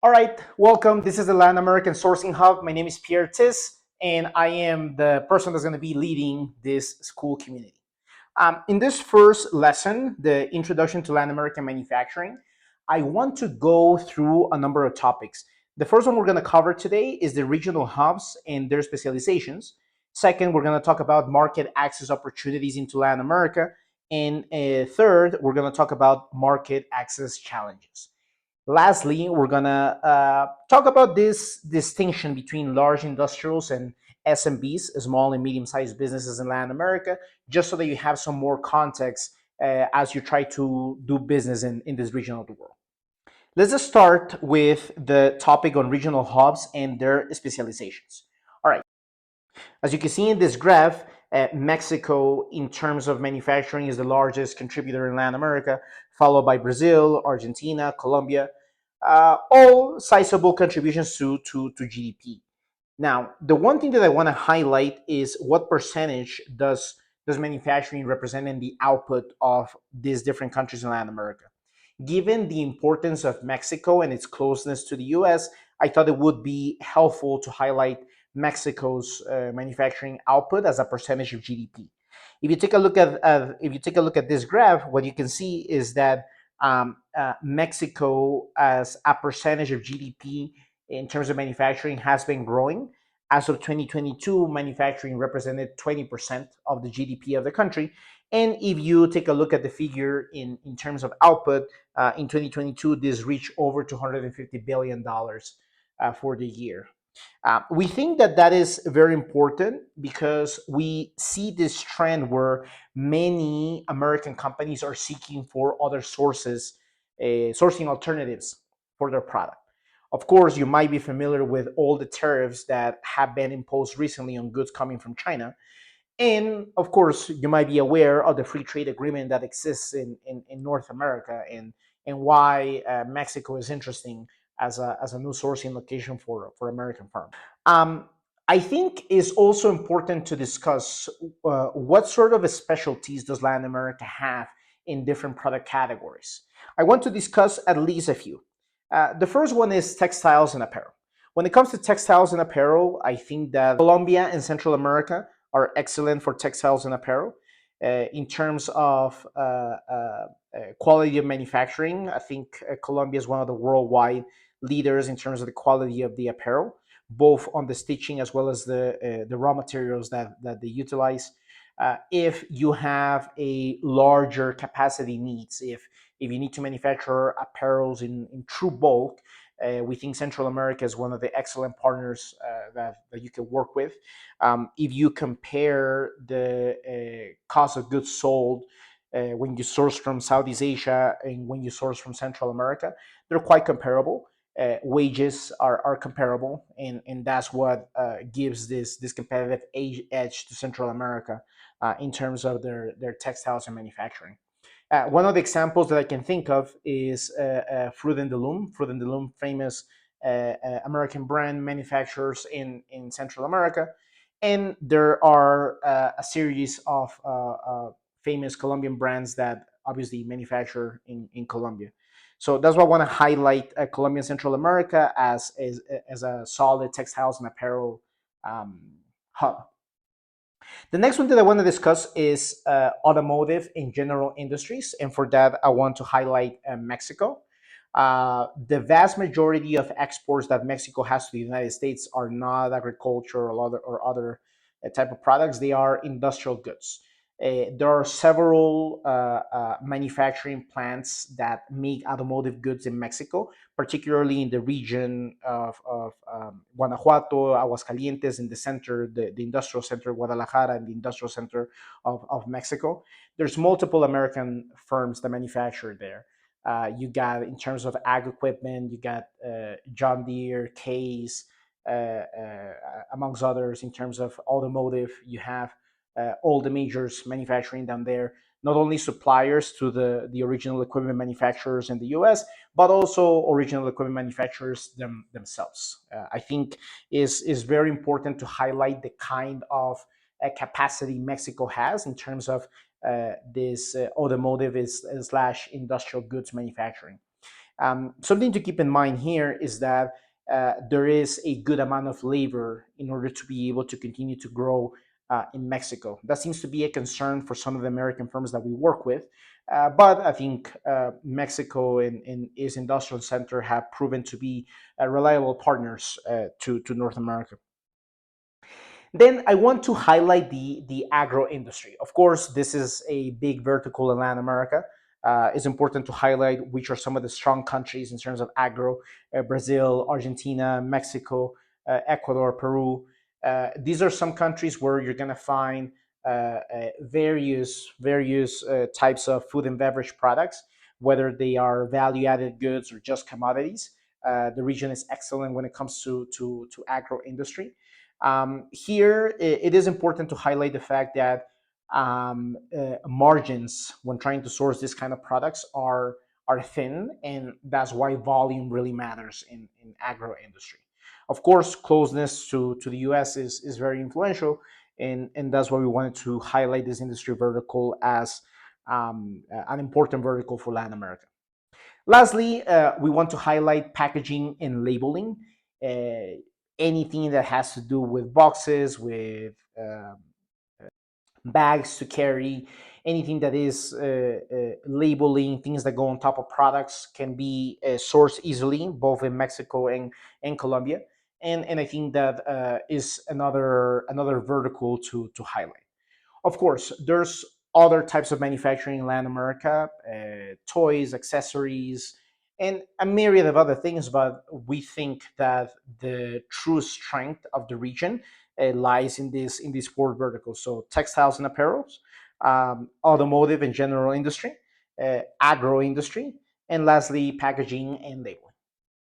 All right, welcome. This is the Latin American Sourcing Hub. My name is Pierre Tis, and I am the person that's going to be leading this school community. In this first lesson, the Introduction to Latin American Manufacturing, I want to go through a number of topics. The first one we're going to cover today is the regional hubs and their specializations. Second, we're going to talk about market access opportunities into Latin America. And third, we're going to talk about market access challenges. Lastly, we're gonna talk about this distinction between large industrials and SMBs, small and medium-sized businesses in Latin America, just so that you have some more context as you try to do business in this region of the world. Let's just start with the topic on regional hubs and their specializations. All right, as you can see in this graph, Mexico, in terms of manufacturing, is the largest contributor in Latin America, followed by Brazil, Argentina, Colombia, all sizable contributions to GDP. Now, the one thing that I want to highlight is what percentage does manufacturing represent in the output of these different countries in Latin America. Given the importance of Mexico and its closeness to the US, I thought it would be helpful to highlight Mexico's manufacturing output as a percentage of GDP. If you take a look at this graph, what you can see is that Mexico, as a percentage of GDP in terms of manufacturing, has been growing. As of 2022, manufacturing represented 20% of the GDP of the country. And if you take a look at the figure in terms of output, in 2022, this reached over $250 billion for the year. We think that that is very important because we see this trend where many American companies are seeking for other sourcing alternatives for their product. Of course, you might be familiar with all the tariffs that have been imposed recently on goods coming from China. And of course, you might be aware of the free trade agreement that exists in North America and why Mexico is interesting as a new sourcing location for American firms. Um, I think it's also important to discuss what sort of specialties does Latin America have in different product categories. I want to discuss at least a few. The first one is textiles and apparel. When it comes to textiles and apparel, I think that Colombia and Central America are excellent for textiles and apparel. In terms of quality of manufacturing, I think Colombia is one of the worldwide leaders in terms of the quality of the apparel, both on the stitching as well as the raw materials that they utilize. If you have a larger capacity needs, if you need to manufacture apparels in true bulk, we think Central America is one of the excellent partners that you can work with. If you compare the cost of goods sold when you source from Southeast Asia and when you source from Central America, they're quite comparable. Wages are comparable, and that's what gives this competitive edge to Central America in terms of their textiles and manufacturing. One of the examples that I can think of is Fruit and the Loom. Fruit and the Loom, famous American brand manufacturers in Central America. And there are a series of famous Colombian brands that obviously manufacture in Colombia. So that's why I want to highlight Colombia and Central America as a solid textiles and apparel hub. The next one that I want to discuss is automotive and general industries. And for that, I want to highlight Mexico. The vast majority of exports that Mexico has to the United States are not agriculture or other type of products. They are industrial goods. There are several manufacturing plants that make automotive goods in Mexico, particularly in the region of Guanajuato, Aguascalientes, in the center, the industrial center, Guadalajara, and the industrial center of Mexico. There's multiple American firms that manufacture there. You got, in terms of ag equipment, you got John Deere, Case, amongst others. In terms of automotive, you have all the majors manufacturing down there, not only suppliers to the original equipment manufacturers in the US, but also original equipment manufacturers themselves. I think is very important to highlight the kind of capacity Mexico has in terms of this automotive is slash industrial goods manufacturing. Something to keep in mind here is that there is a good amount of labor in order to be able to continue to grow in Mexico. That seems to be a concern for some of the American firms that we work with. But I think Mexico and its industrial center have proven to be reliable partners to North America. Then I want to highlight the agro industry. Of course, this is a big vertical in Latin America. It's important to highlight which are some of the strong countries in terms of agro: Brazil, Argentina, Mexico, Ecuador, Peru. These are some countries where you're going to find various types of food and beverage products, whether they are value added goods or just commodities. The region is excellent when it comes to agro industry. Here, it is important to highlight the fact that margins when trying to source this kind of products are thin, and that's why volume really matters in agro industry. Of course, closeness to the U.S. is very influential, and that's why we wanted to highlight this industry vertical as an important vertical for Latin America. Lastly, we want to highlight packaging and labeling. Anything that has to do with boxes, with bags to carry, anything that is labeling, things that go on top of products can be sourced easily, both in Mexico and Colombia. And I think that is another vertical to highlight. Of course, there's other types of manufacturing in Latin America, toys, accessories, and a myriad of other things. But we think that the true strength of the region lies in these four verticals. So textiles and apparels, automotive and general industry, agro industry, and lastly, packaging and labels.